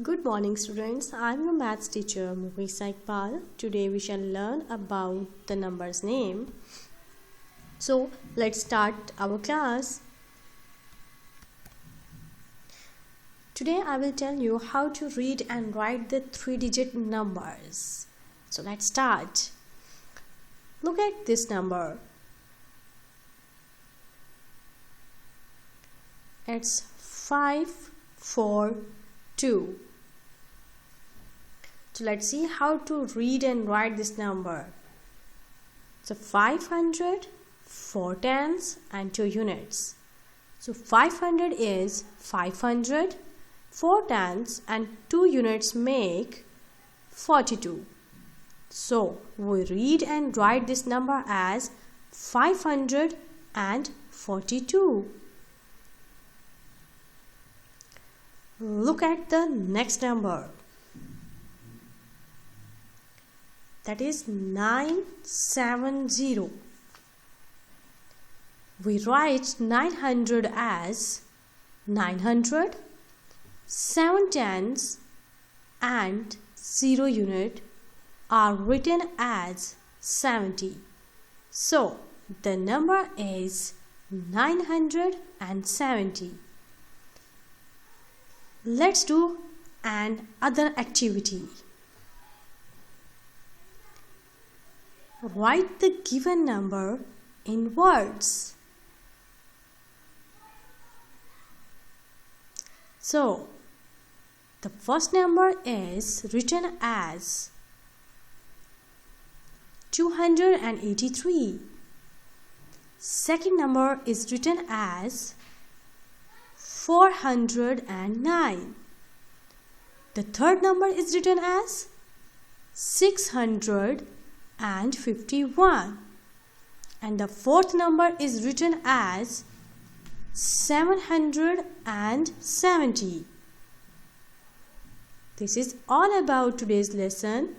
Good morning students, I am your maths teacher Pal. Today we shall learn about the numbers name. So let's start our class. Today I will tell you how to read and write the 3-digit numbers. So let's start. Look at this number. It's 542. So let's see how to read and write this number. So 500, 4 tens and 2 units. So 500 is 500, 4 tens and 2 units make 42. So we read and write this number as 542. Look at the next number. That is 970. We write 900 as 900, 7 tens and 0 unit are written as 70. So the number is 970. Let's do another activity. Write the given number in words. So, the first number is written as 283. Second number is written as 409. The third number is written as 651. And the fourth number is written as 770. This is all about today's lesson.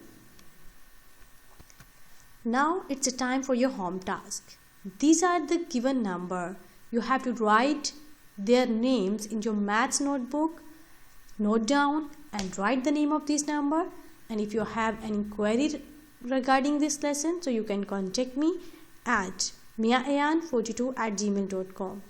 Now it's a time for your home task. These are the given number. You have to write their names in your maths notebook. Note down and write the name of this number. And if you have any query regarding this lesson, so you can contact me at miaayan42@gmail.com.